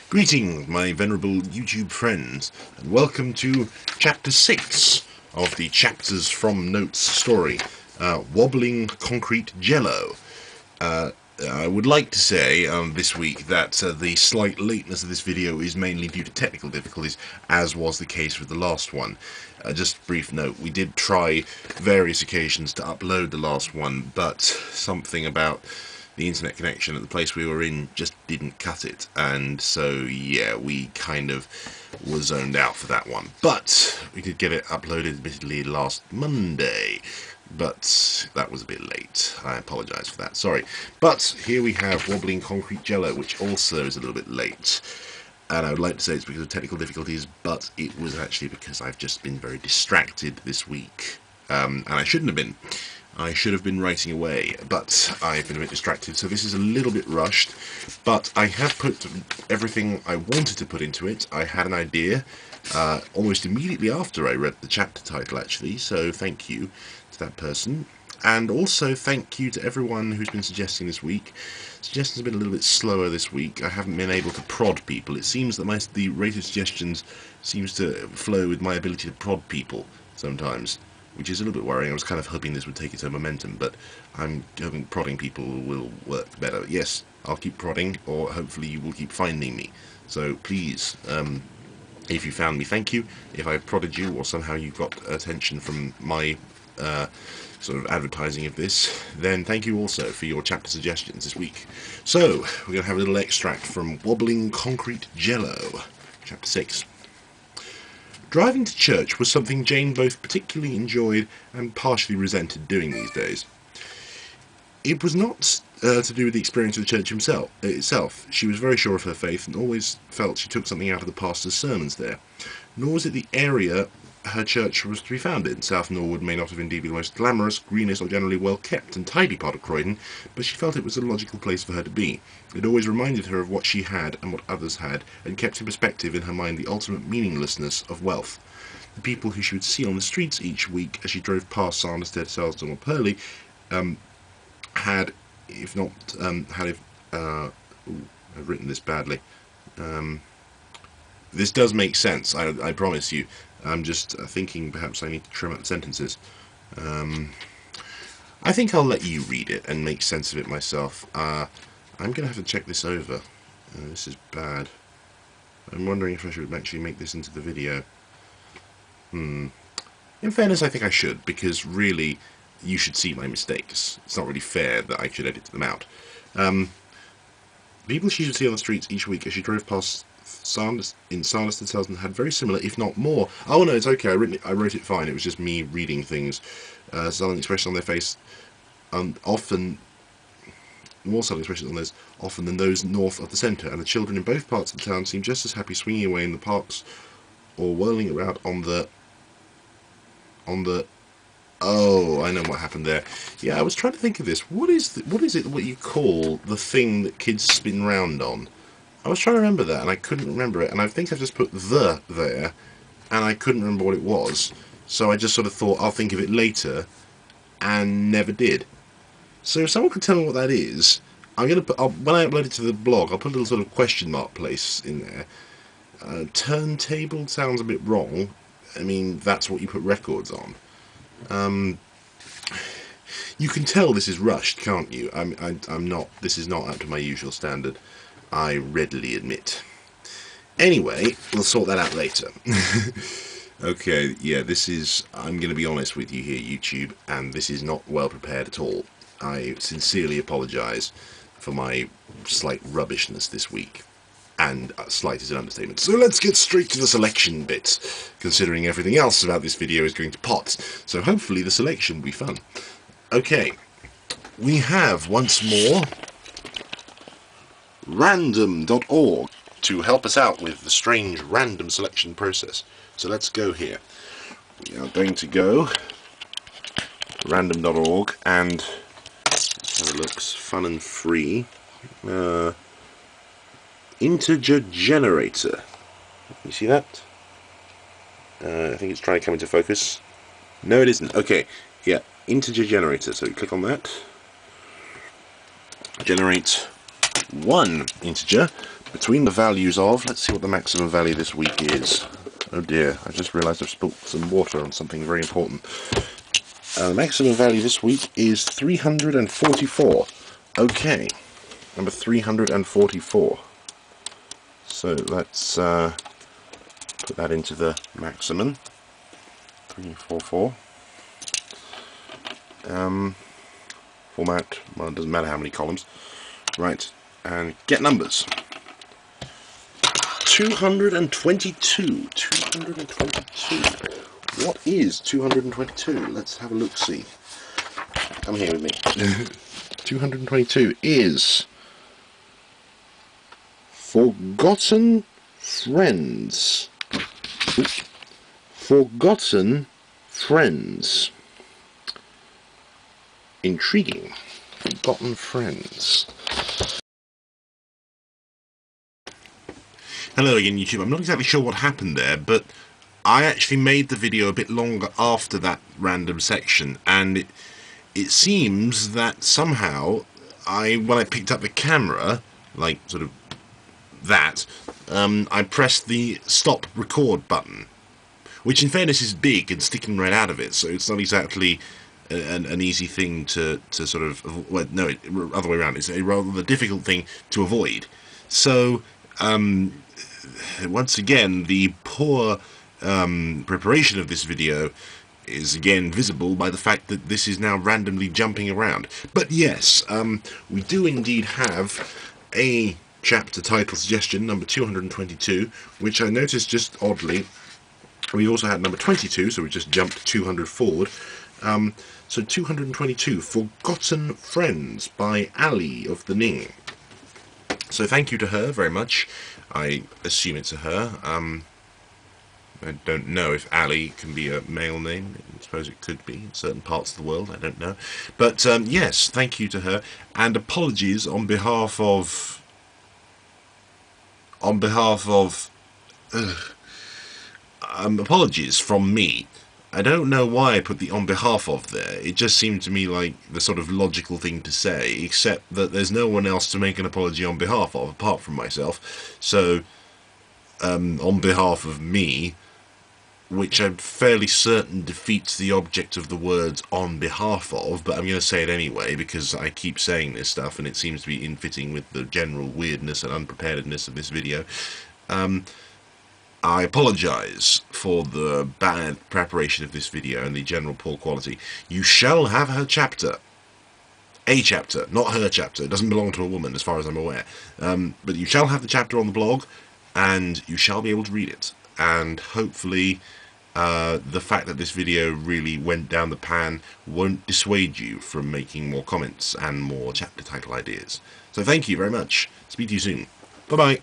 Greetings, my venerable YouTube friends, and welcome to Chapter 6 of the Chapters from Notes story, Wobbling Concrete Jello. I would like to say this week that the slight lateness of this video is mainly due to technical difficulties, as was the case with the last one. Just a brief note, we did try various occasions to upload the last one, but something about the internet connection at the place we were in just didn't cut it, and so yeah, we kind of were zoned out for that one. But we did get it uploaded admittedly last Monday, but that was a bit late. I apologise for that, sorry. But here we have Wobbling Concrete Jello, which also is a little bit late. And I would like to say it's because of technical difficulties, but it was actually because I've just been very distracted this week. And I shouldn't have been. I should have been writing away, but I've been a bit distracted, so this is a little bit rushed, but I have put everything I wanted to put into it. I had an idea almost immediately after I read the chapter title, actually, so thank you to that person. And also thank you to everyone who's been suggesting this week. Suggestions have been a little bit slower this week. I haven't been able to prod people. It seems that the rate of suggestions seems to flow with my ability to prod people sometimes, which is a little bit worrying. I was kind of hoping this would take its own momentum, but I'm hoping prodding people will work better. Yes, I'll keep prodding, or hopefully you will keep finding me. So please, if you found me, thank you. If I prodded you, or somehow you got attention from my sort of advertising of this, then thank you also for your chapter suggestions this week. So, we're going to have a little extract from Wobbling Concrete Jello, Chapter 6. Driving to church was something Jane both particularly enjoyed and partially resented doing these days. It was not to do with the experience of the church itself. She was very sure of her faith and always felt she took something out of the pastor's sermons there. Nor was it the area her church was to be found in. South Norwood may not have indeed been the most glamorous, greenest, or generally well-kept and tidy part of Croydon, but she felt it was a logical place for her to be. It always reminded her of what she had and what others had, and kept in perspective in her mind the ultimate meaninglessness of wealth. The people who she would see on the streets each week as she drove past Sanderstead, Selsdon, or Purley had, if not, I've written this badly. This does make sense, I promise you. I'm just thinking perhaps I need to trim up the sentences. I think I'll let you read it and make sense of it myself. I'm going to have to check this over. This is bad. I'm wondering if I should actually make this into the video. In fairness, I think I should, because really, you should see my mistakes. It's not really fair that I should edit them out. People she should see on the streets each week as she drove past in Sanderstead, Selsdon had very similar, if not more. Oh no, it's okay. I wrote it fine. It was just me reading things. Southern expressions on their face, often more southern expressions on theirs, often than those north of the centre. And the children in both parts of the town seemed just as happy swinging away in the parks or whirling around on the. Oh, I know what happened there. Yeah, I was trying to think of this. What is it? What you call the thing that kids spin round on? I was trying to remember that, and I couldn't remember it, and I think I've just put the there, and I couldn't remember what it was, so I just sort of thought I'll think of it later, and never did. So if someone could tell me what that is, I'm going to put, when I upload it to the blog, I'll put a little sort of question mark place in there. Turntable sounds a bit wrong. I mean, that's what you put records on. You can tell this is rushed, can't you? I'm not, this is not up to my usual standard. I readily admit. Anyway, we'll sort that out later. Okay, yeah, I'm going to be honest with you here, YouTube, and this is not well prepared at all. I sincerely apologise for my slight rubbishness this week. And slight is an understatement. So let's get straight to the selection bit, considering everything else about this video is going to pot. So hopefully the selection will be fun. Okay, we have once more random.org to help us out with the strange random selection process. So let's go here. We are going to go random.org and let's have a look. Fun and free. Integer generator. You see that? I think it's trying to come into focus. No, it isn't. Okay, yeah, integer generator. So we click on that. Generate one integer, between the values of, let's see what the maximum value this week is. Oh dear, I just realised I've spilt some water on something very important. The maximum value this week is 344. Okay, number 344. So let's put that into the maximum. 344. Format, well, it doesn't matter how many columns. Right, and get numbers. 222. 222. What is 222? Let's have a look-see. Come here with me. 222 is Forgotten Friends. Forgotten Friends. Intriguing. Forgotten Friends. Hello again, YouTube. I'm not exactly sure what happened there, but I actually made the video a bit longer after that random section, and it seems that somehow when I picked up the camera, like sort of that, I pressed the stop record button, which in fairness is big and sticking right out of it, so it's not exactly an easy thing to sort of, well, no, other way around, it's a rather difficult thing to avoid. So once again, the poor preparation of this video is again visible by the fact that this is now randomly jumping around. But yes, we do indeed have a chapter title suggestion, number 222, which I noticed just oddly. We also had number 22, so we just jumped 200 forward. So 222, Forgotten Friends by Ali of the Ning. So thank you to her very much. I assume it's a her. I don't know if Ali can be a male name. I suppose it could be in certain parts of the world. I don't know. But yes, thank you to her. And apologies on behalf of... apologies from me. I don't know why I put the on behalf of there. It just seemed to me like the sort of logical thing to say, except that there's no one else to make an apology on behalf of, apart from myself. So, on behalf of me, which I'm fairly certain defeats the object of the words on behalf of, but I'm going to say it anyway, because I keep saying this stuff, and it seems to be in fitting with the general weirdness and unpreparedness of this video. I apologise for the bad preparation of this video and the general poor quality. You shall have her chapter. A chapter, not her chapter. It doesn't belong to a woman, as far as I'm aware. But you shall have the chapter on the blog, and you shall be able to read it. And hopefully, the fact that this video really went down the pan won't dissuade you from making more comments and more chapter title ideas. So thank you very much. Speak to you soon. Bye-bye.